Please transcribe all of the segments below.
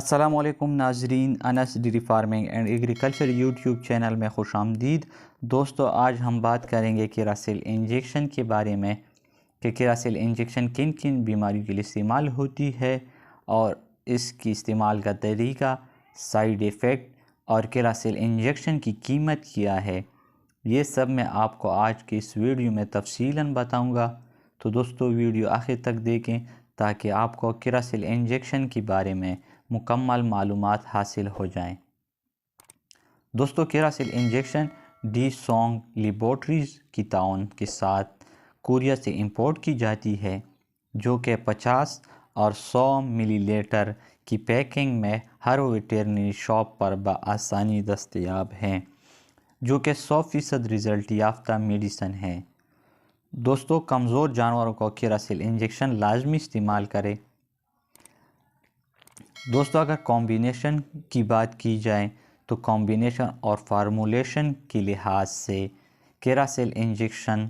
السلام علیکم ناظرین، Anas dairy farming and agriculture YouTube channel میں خوش آمدید۔ دوستو، آج ہم بات کریں گے کیراسیل انجیکشن کے بارے میں کہ کیراسیل انجیکشن کن کن بیماریوں کے لیے استعمال ہوتی ہے اور اس کی استعمال کا طریقہ، سائیڈ ایفیکٹ اور کیراسیل انجیکشن کی قیمت کیا ہے۔ یہ سب میں آپ کو آج کی اس ویڈیو میں تفصیلاً بتاؤں گا، تو دوستو ویڈیو آخر تک دیکھیں تاکہ آپ کو کیراسیل انجیکشن کے بارے میں مکمل معلومات حاصل ہو جائیں۔ دوستو، کیراسیل انجیکشن ڈی سونگ لیبارٹریز کی تعاون کے ساتھ کوریا سے امپورٹ کی جاتی ہے، جو کہ 50 اور 100 ملی لیٹر کی پیکنگ میں ہر ویٹرنری شاپ پر بآسانی دستیاب ہیں، جو کہ 100% رزلٹ یافتہ میڈیسن ہیں۔ دوستو، کمزور جانوروں کو کیراسیل انجیکشن لازمی استعمال کریں۔ دوستو، اگر کمبینیشن کی بات کی جائے تو کمبینیشن اور فارمولیشن کے لحاظ سے کیراسیل انجیکشن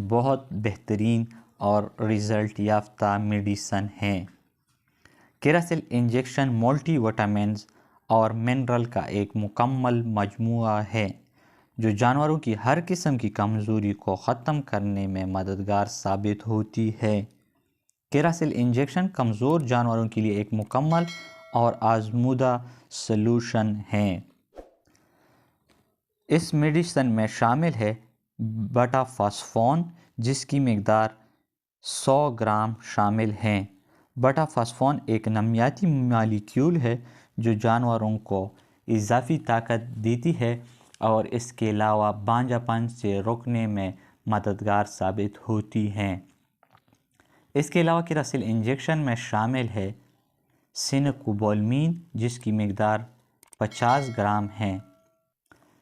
بہت بہترین اور رزلٹ یافتہ میڈیسن ہیں۔ کیراسیل انجیکشن ملٹی وٹامنز اور منرل کا ایک مکمل مجموعہ ہے جو جانوروں کی ہر قسم کی کمزوری کو ختم کرنے میں مددگار ثابت ہوتی ہے۔ کیراسیل انجیکشن کمزور جانوروں کے لیے ایک مکمل اور آزمودہ سلوشن ہے۔ اس میڈیسن میں شامل ہے بٹا فاسفون، جس کی مقدار 100 گرام شامل ہیں۔ بٹا فاسفون ایک نمیاتی مالیکیول ہے جو جانوروں کو اضافی طاقت دیتی ہے اور اس کے علاوہ بانجھا پن سے روکنے میں مددگار ثابت ہوتی ہے۔ اس کے علاوہ کیراسیل انجیکشن میں شامل ہے سینوکوبالمین، جس کی مقدار 50 گرام ہے۔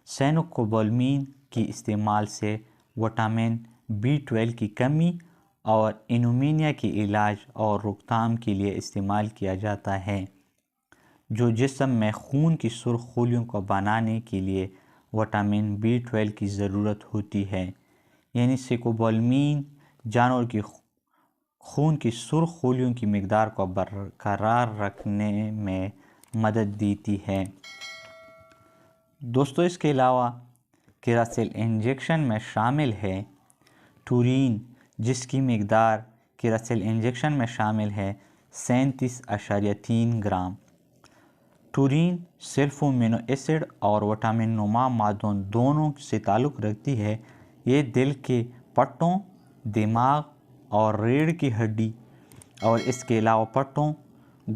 سینوکوبالمین کی استعمال سے وٹامن B12 کی کمی اور انومینیا کے علاج اور روک تھام کے لیے استعمال کیا جاتا ہے، جو جسم میں خون کی سرخ خلیوں کو بنانے کے لیے وٹامن B12 کی ضرورت ہوتی ہے۔ یعنی سینوکوبالمین جانور کی خون کی سرخ خلیوں کی مقدار کو برقرار رکھنے میں مدد دیتی ہے۔ دوستو، اس کے علاوہ کیراسیل انجیکشن میں شامل ہے ٹورین، جس کی مقدار کیراسیل انجیکشن میں شامل ہے 37.3 گرام۔ ٹورین صرف امینو ایسڈ اور وٹامن نما مادوں دونوں سے تعلق رکھتی ہے۔ یہ دل کے پٹھوں، دماغ اور ریڑھ کی ہڈی اور اس کے علاوہ پٹھوں،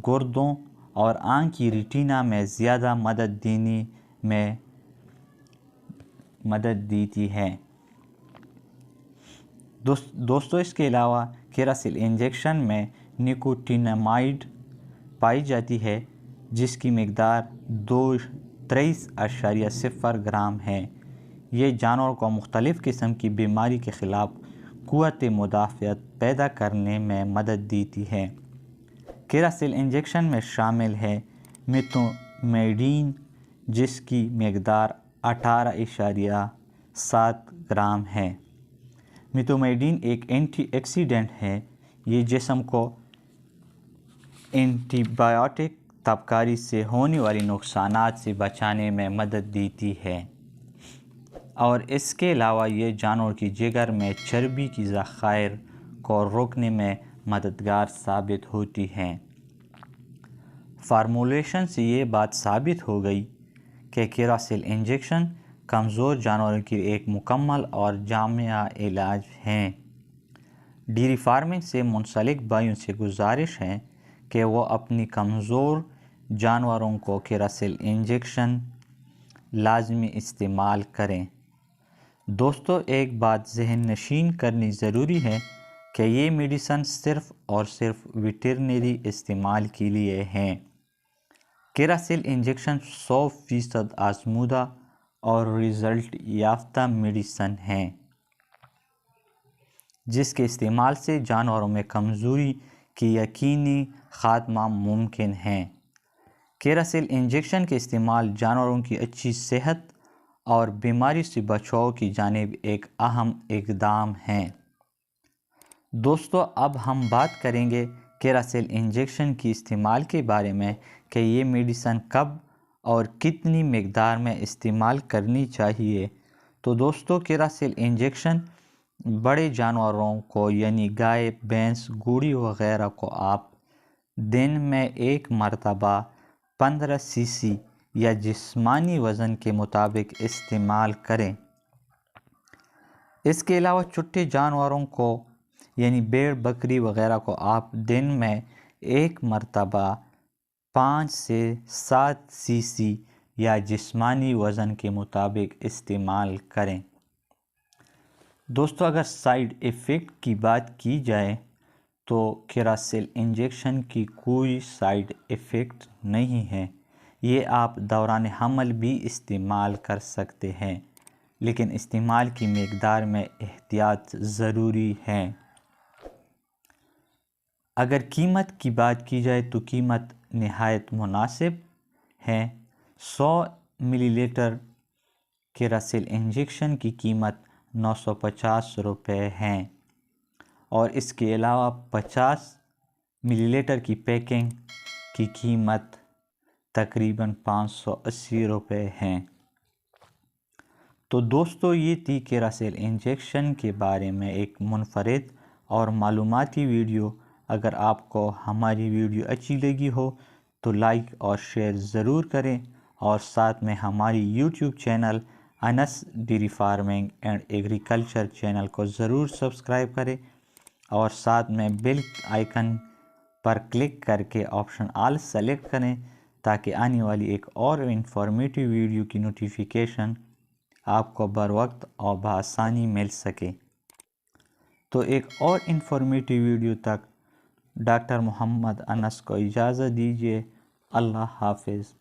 گردوں اور آنکھ کی ریٹینا میں زیادہ مدد دینے میں مدد دیتی ہے۔ دوستو، اس کے علاوہ کیراسیل انجیکشن میں نیکوٹینامائڈ پائی جاتی ہے، جس کی مقدار 23.0 گرام ہے۔ یہ جانوروں کو مختلف قسم کی بیماری کے خلاف قوت مدافعت پیدا کرنے میں مدد دیتی ہے۔ کیراسیل انجیکشن میں شامل ہے میتومیڈین، جس کی مقدار 18.7 گرام ہے۔ میتومیڈین ایک اینٹی آکسیڈنٹ ہے۔ یہ جسم کو اینٹی بائیوٹک تابکاری سے ہونے والی نقصانات سے بچانے میں مدد دیتی ہے، اور اس کے علاوہ یہ جانور کی جگر میں چربی کی ذخائر کو روکنے میں مددگار ثابت ہوتی ہے۔ فارمولیشن سے یہ بات ثابت ہو گئی کہ کیراسیل انجیکشن کمزور جانوروں کی ایک مکمل اور جامع علاج ہے۔ ڈیری فارمنگ سے منسلک بھائیوں سے گزارش ہے کہ وہ اپنی کمزور جانوروں کو کیراسیل انجیکشن لازمی استعمال کریں۔ دوستو، ایک بات ذہن نشین کرنی ضروری ہے کہ یہ میڈیسن صرف اور صرف ویٹرنری استعمال کے لیے ہیں۔ کیراسیل انجیکشن 100% آزمودہ اور رزلٹ یافتہ میڈیسن ہیں، جس کے استعمال سے جانوروں میں کمزوری کی یقینی خاتمہ ممکن ہے۔ کیراسیل انجیکشن کے استعمال جانوروں کی اچھی صحت اور بیماری سے بچاؤ کی جانب ایک اہم اقدام ہے۔ دوستو، اب ہم بات کریں گے کیراسیل انجیکشن کی استعمال کے بارے میں کہ یہ میڈیسن کب اور کتنی مقدار میں استعمال کرنی چاہیے۔ تو دوستو کیراسیل انجیکشن بڑے جانوروں کو یعنی گائے، بھینس، گھوڑی وغیرہ کو آپ دن میں 1 مرتبہ 15 cc یا جسمانی وزن کے مطابق استعمال کریں۔ اس کے علاوہ چھوٹے جانوروں کو یعنی بھیڑ، بکری وغیرہ کو آپ دن میں 1 مرتبہ 5 سے 7 cc یا جسمانی وزن کے مطابق استعمال کریں۔ دوستو اگر سائیڈ ایفیکٹ کی بات کی جائے تو کیراسیل انجیکشن کی کوئی سائیڈ ایفیکٹ نہیں ہے۔ یہ آپ دوران حمل بھی استعمال کر سکتے ہیں، لیکن استعمال کی مقدار میں احتیاط ضروری ہے۔ اگر قیمت کی بات کی جائے تو قیمت نہایت مناسب ہے۔ 100 ملی لیٹر کیراسیل انجیکشن کی قیمت 950 روپے ہیں، اور اس کے علاوہ 50 ملی لیٹر کی پیکنگ کی قیمت تقریباً 580 روپے ہیں۔ تو دوستو یہ تھی کیراسیل انجیکشن کے بارے میں ایک منفرد اور معلوماتی ویڈیو۔ اگر آپ کو ہماری ویڈیو اچھی لگی ہو تو لائک اور شیئر ضرور کریں، اور ساتھ میں ہماری YouTube channel Anas dairy farming and agriculture channel کو ضرور سبسکرائب کریں، اور ساتھ میں بیل آئیکن پر کلک کر کے آپشن آل سلیکٹ کریں تاکہ آنے والی ایک اور انفارمیٹیو ویڈیو کی نوٹیفیکیشن آپ کو بر وقت اور بآسانی مل سکے۔ تو ایک اور انفارمیٹیو ویڈیو تک ڈاکٹر محمد انس کو اجازت دیجیے۔ اللہ حافظ۔